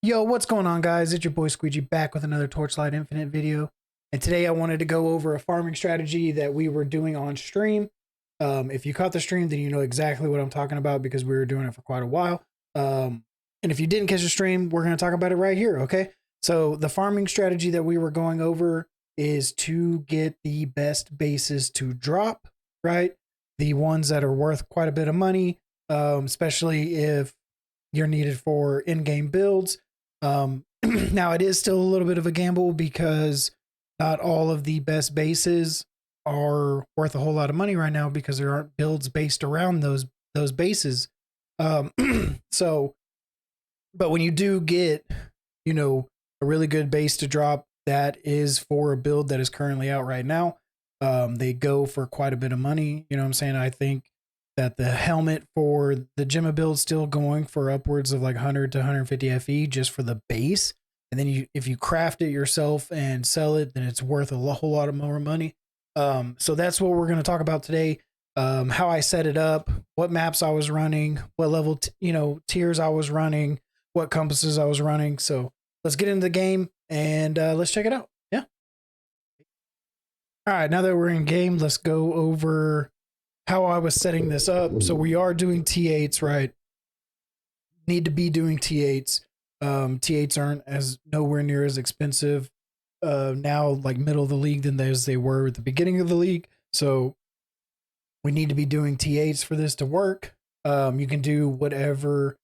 Yo, what's going on, guys? It's your boy Squeegee back with another Torchlight Infinite video. And today I wanted to go over a farming strategy that we were doing on stream. If you caught the stream, then you know exactly what I'm talking about because we were doing it for quite a while. And if you didn't catch the stream, we're going to talk about it right here, okay? So the farming strategy that we were going over is to get the best bases to drop, right? The ones that are worth quite a bit of money, especially if you're needed for in-game builds. Now it is still a little bit of a gamble because not all of the best bases are worth a whole lot of money right now because there aren't builds based around those bases. So, but when you do get, you know, a really good base to drop that is for a build that is currently out right now, they go for quite a bit of money. You know what I'm saying? I think that the helmet for the Gemma build still going for upwards of like 100 to 150 FE just for the base. And then if you craft it yourself and sell it, then it's worth a whole lot of more money. So that's what we're going to talk about today. How I set it up, what maps I was running, what level, tiers I was running, what compasses I was running. So let's get into the game and let's check it out. Yeah. All right. Now that we're in game, let's go over how I was setting this up. So we are doing T8s, right? Need to be doing T8s. T8s aren't as nowhere near as expensive now, like middle of the league, than as they were at the beginning of the league. So we need to be doing T8s for this to work. You can do whatever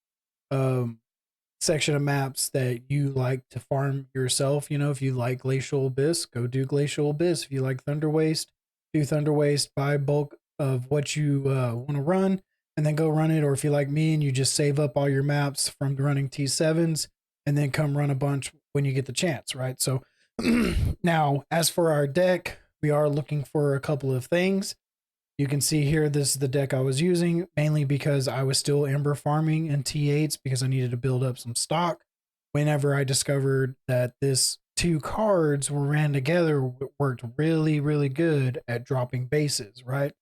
section of maps that you like to farm yourself. You know, if you like Glacial Abyss, go do Glacial Abyss. If you like Thunder Waste, do Thunder Waste. Buy bulk of what you want to run and then go run it. Or if you like me and you just save up all your maps from running T7s and then come run a bunch when you get the chance, right? So now as for our deck, we are looking for a couple of things. You can see here, this is the deck I was using mainly because I was still Ember farming in T8s because I needed to build up some stock. Whenever I discovered that this two cards were ran together, worked really, really good at dropping bases, right?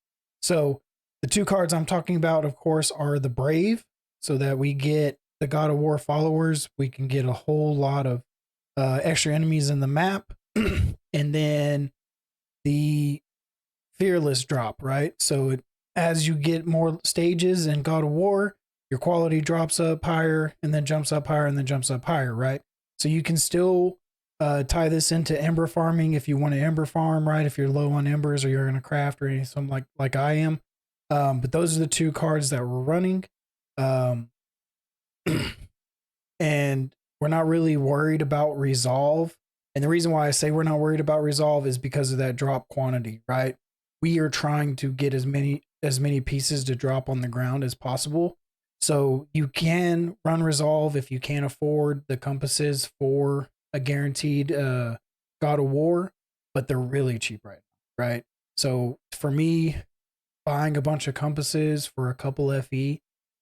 So the two cards I'm talking about, of course, are the Brave, so that we get the God of War followers. We can get a whole lot of extra enemies in the map. And then the Fearless drop, right? So as you get more stages in God of War, your quality drops up higher and then jumps up higher and then jumps up higher, right? So you can still tie this into Ember farming if you want to Ember farm, right? If you're low on Embers or you're going to craft or anything like I am. But those are the two cards that we're running. And we're not really worried about Resolve. And the reason why I say we're not worried about Resolve is because of that drop quantity, right? We are trying to get as many pieces to drop on the ground as possible. So you can run Resolve if you can't afford the compasses for a guaranteed God of War, but they're really cheap right now, right? So for me, buying a bunch of compasses for a couple FE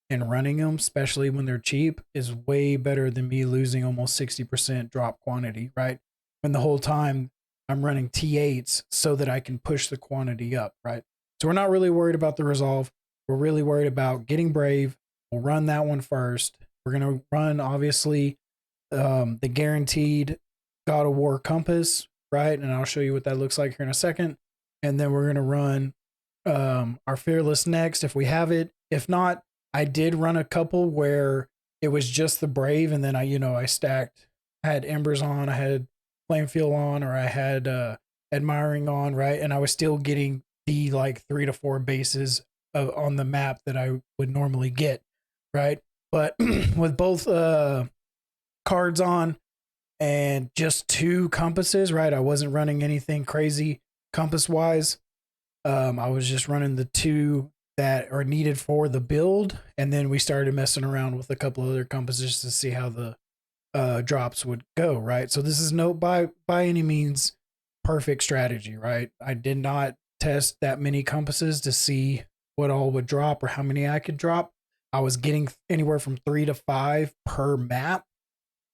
and running them, especially when they're cheap, is way better than me losing almost 60% drop quantity, right? When the whole time I'm running T8s so that I can push the quantity up, right? So we're not really worried about the Resolve. We're really worried about getting Brave. We'll run that one first. We're going to run, obviously, the guaranteed God of War compass, right? And I'll show you what that looks like here in a second. And then we're going to run our Fearless next if we have it. If not, I did run a couple where it was just the Brave, and then I stacked, I had Embers on, I had Flamefield on, or I had Admiring on, right? And I was still getting the like 3 to 4 bases on the map that I would normally get, right? But with both cards on and just 2 compasses, right? I wasn't running anything crazy compass wise. I was just running the 2 that are needed for the build, and then we started messing around with a couple other compasses to see how the drops would go, right? So this is no by any means perfect strategy, right? I did not test that many compasses to see what all would drop or how many I could drop. I was getting anywhere from 3 to 5 per map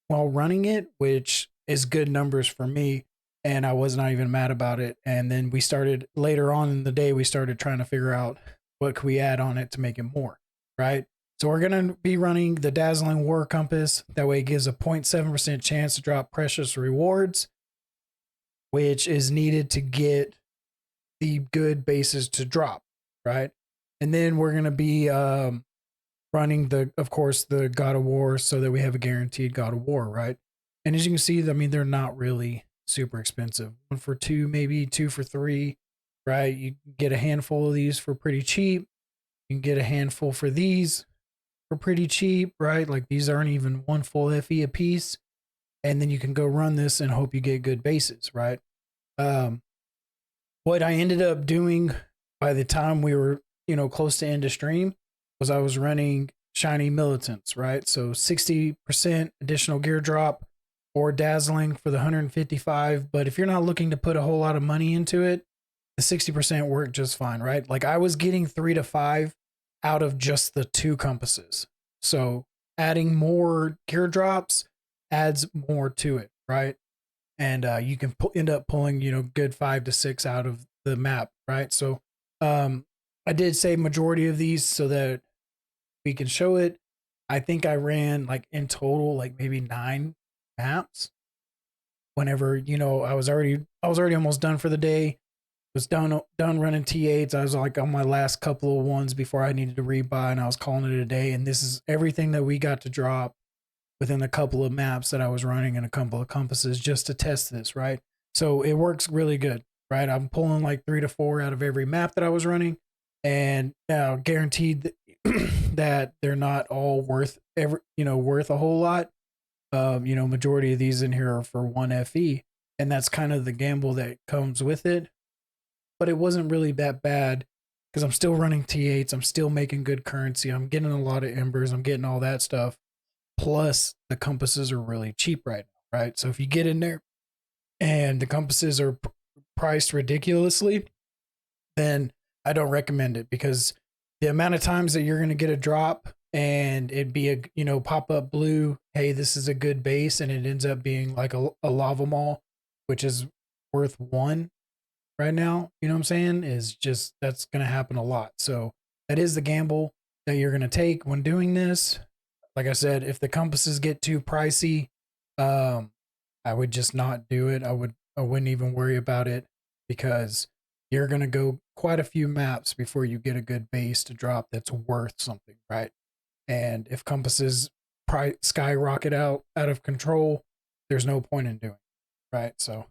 while running it, which is good numbers for me, and I was not even mad about it. And then we started later on in the day, we started trying to figure out what could we add on it to make it more, right? So we're going to be running the Dazzling War Compass. That way it gives a 0.7% chance to drop precious rewards, which is needed to get the good bases to drop, right? And then we're going to be running of course, the God of War, so that we have a guaranteed God of War, right? And as you can see, I mean, they're not really super expensive. 1 for 2, maybe 2 for 3, right? You get a handful of these for pretty cheap. You can get a handful for these for pretty cheap, right? Like these aren't even 1 full FE a piece. And then you can go run this and hope you get good bases, right? What I ended up doing by the time we were, close to end of stream was I was running shiny militants, right? So 60% additional gear drop or dazzling for the 155. But if you're not looking to put a whole lot of money into it, the 60% worked just fine, right? Like I was getting 3 to 5 out of just the 2 compasses. So adding more gear drops adds more to it, right? And you can end up pulling, good 5 to 6 out of the map, right? So I did save majority of these so that we can show it. I think I ran like in total like maybe 9 maps. Whenever I was already almost done for the day. Was done running T8s. I was like on my last couple of ones before I needed to rebuy, and I was calling it a day. And this is everything that we got to drop within a couple of maps that I was running and a couple of compasses just to test this, right? So it works really good, right? I'm pulling like 3 to 4 out of every map that I was running, and guaranteed that they're not all worth a whole lot. Majority of these in here are for 1 FE, and that's kind of the gamble that comes with it. But it wasn't really that bad because I'm still running T8s. I'm still making good currency. I'm getting a lot of embers. I'm getting all that stuff. Plus, the compasses are really cheap right now, right? So if you get in there and the compasses are priced ridiculously, then I don't recommend it, because the amount of times that you're going to get a drop and it'd be a pop up blue, hey, this is a good base, and it ends up being like a lava mall, which is worth 1 right now, you know what I'm saying, is just, that's going to happen a lot. So that is the gamble that you're going to take when doing this. Like I said, if the compasses get too pricey, I would just not do it. I wouldn't even worry about it, because you're going to go quite a few maps before you get a good base to drop that's worth something, right? And if compasses skyrocket out of control, there's no point in doing it, right? So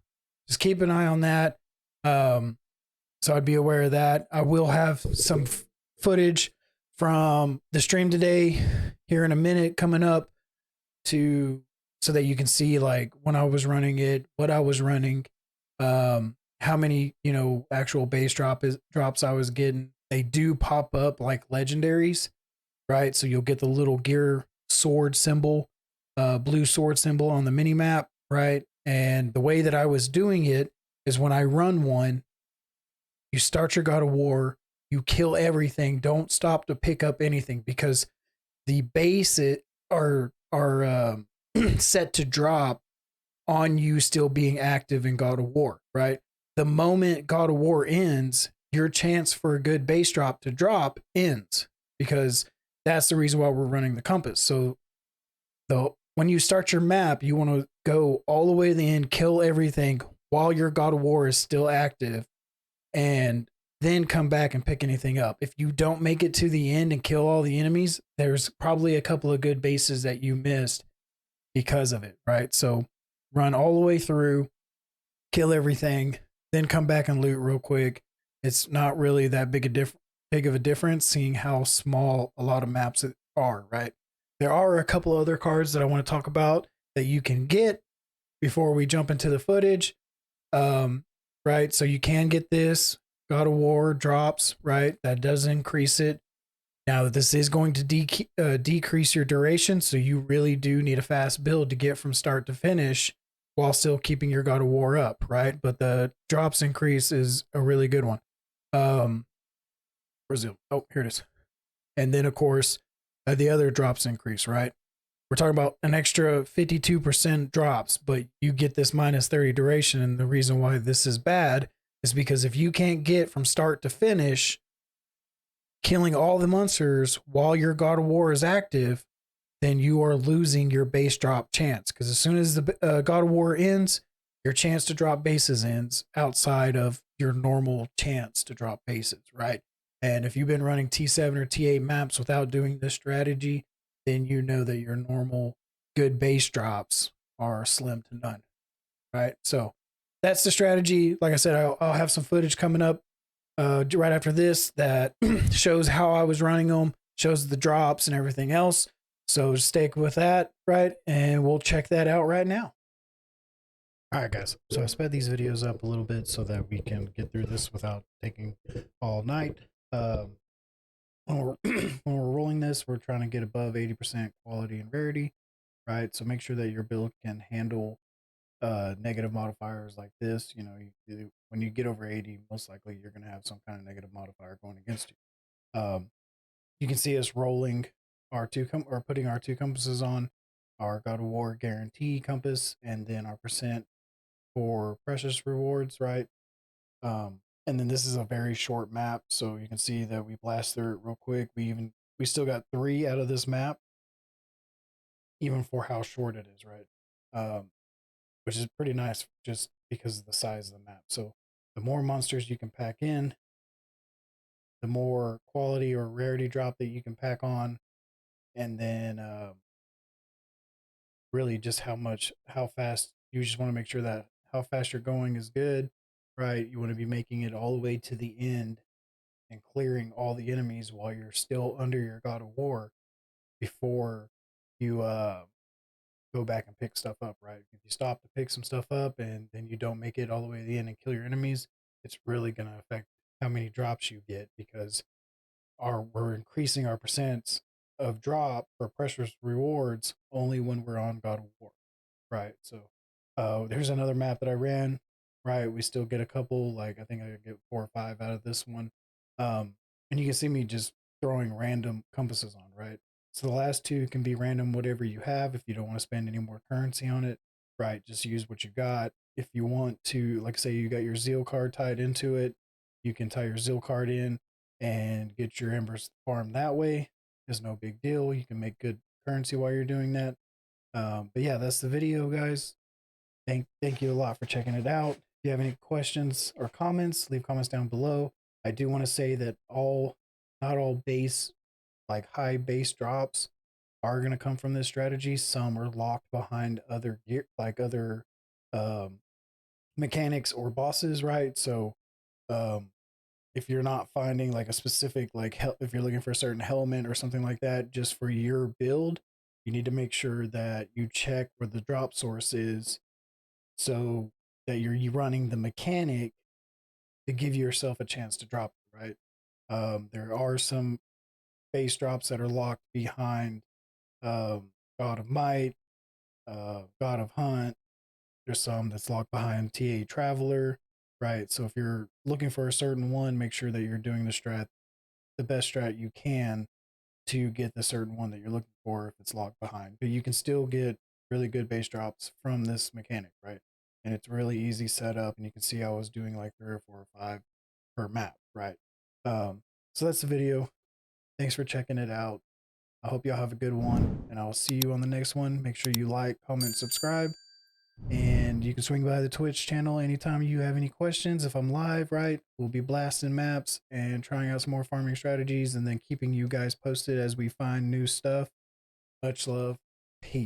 just keep an eye on that. So I'd be aware of that. I will have some footage from the stream today here in a minute coming up so that you can see like when I was running it, what I was running, how many, actual base drops I was getting. They do pop up like legendaries, right? So you'll get the little gear sword symbol, blue sword symbol on the mini map, right? And the way that I was doing it is when I run one, you start your God of War, you kill everything, don't stop to pick up anything, because the base are set to drop on you still being active in God of War, right? The moment God of War ends, your chance for a good base drop to drop ends, because that's the reason why we're running the compass. So when you start your map, you want to go all the way to the end, kill everything while your God of War is still active, and then come back and pick anything up. If you don't make it to the end and kill all the enemies, there's probably a couple of good bases that you missed because of it, right? So run all the way through, kill everything, then come back and loot real quick. It's not really that big of a difference, seeing how small a lot of maps are, right? There are a couple other cards that I want to talk about that you can get before we jump into the footage. Right? So you can get this God of War drops, right? That does increase it. Now, this is going to decrease your duration, so you really do need a fast build to get from start to finish while still keeping your God of War up, right? But the drops increase is a really good one. Brazil. Oh, here it is. And then, of course, the other drops increase, right? We're talking about an extra 52% drops, but you get this minus 30 duration. And the reason why this is bad is because if you can't get from start to finish, killing all the monsters while your God of War is active, then you are losing your base drop chance. Because as soon as the God of War ends, your chance to drop bases ends outside of your normal chance to drop bases, right? And if you've been running T7 or T8 maps without doing this strategy, then you know that your normal good base drops are slim to none, right? So that's the strategy. Like I said, I'll have some footage coming up right after this that shows how I was running them, shows the drops and everything else. So stick with that, right? And we'll check that out right now. All right, guys. So I sped these videos up a little bit so that we can get through this without taking all night. When we're, when we're rolling this, we're trying to get above 80% quality and rarity, right? So make sure that your build can handle negative modifiers like this. You know, when you get over 80, most likely you're going to have some kind of negative modifier going against you. You can see us rolling R2 or putting R2 compasses on our God of War guarantee compass, and then our percent for precious rewards, right? And then this is a very short map, so you can see that we blast through it real quick. We still got 3 out of this map, even for how short it is, right? Which is pretty nice just because of the size of the map. So the more monsters you can pack in, the more quality or rarity drop that you can pack on, and then really just how fast you just want to make sure that how fast you're going is good, right? You want to be making it all the way to the end and clearing all the enemies while you're still under your God of War before you go back and pick stuff up, right? If you stop to pick some stuff up and then you don't make it all the way to the end and kill your enemies, it's really going to affect how many drops you get, because we're increasing our percents of drop for precious rewards only when we're on God of War, right? So there's another map that I ran, right? We still get a couple, like I think I get 4 or 5 out of this one. And you can see me just throwing random compasses on, right? So the last 2 can be random, whatever you have. If you don't want to spend any more currency on it, right? Just use what you got. If you want to, like say you got your Zeal card tied into it, you can tie your Zeal card in and get your embers farmed that way. It's no big deal. You can make good currency while you're doing that. But yeah, that's the video, guys. Thank you a lot for checking it out. If you have any questions or comments, leave comments down below. I do want to say that not all base, like high base drops, are going to come from this strategy. Some are locked behind other gear, like other um, mechanics or bosses, right? So if you're not finding like a specific if you're looking for a certain helmet or something like that just for your build, you need to make sure that you check where the drop source is, so that you're running the mechanic to give yourself a chance to drop it, right? There are some base drops that are locked behind God of Might, God of Hunt. There's some that's locked behind TA Traveler, right? So if you're looking for a certain one, make sure that you're doing the best strat you can to get the certain one that you're looking for if it's locked behind. But you can still get really good base drops from this mechanic, right? And it's really easy setup, and you can see I was doing like 3 or 4 or 5 per map, right? So that's the video. Thanks for checking it out. I hope y'all have a good one, and I'll see you on the next one. Make sure you like, comment, subscribe, and you can swing by the Twitch channel anytime you have any questions. If I'm live, right, we'll be blasting maps and trying out some more farming strategies, and then keeping you guys posted as we find new stuff. Much love. Peace.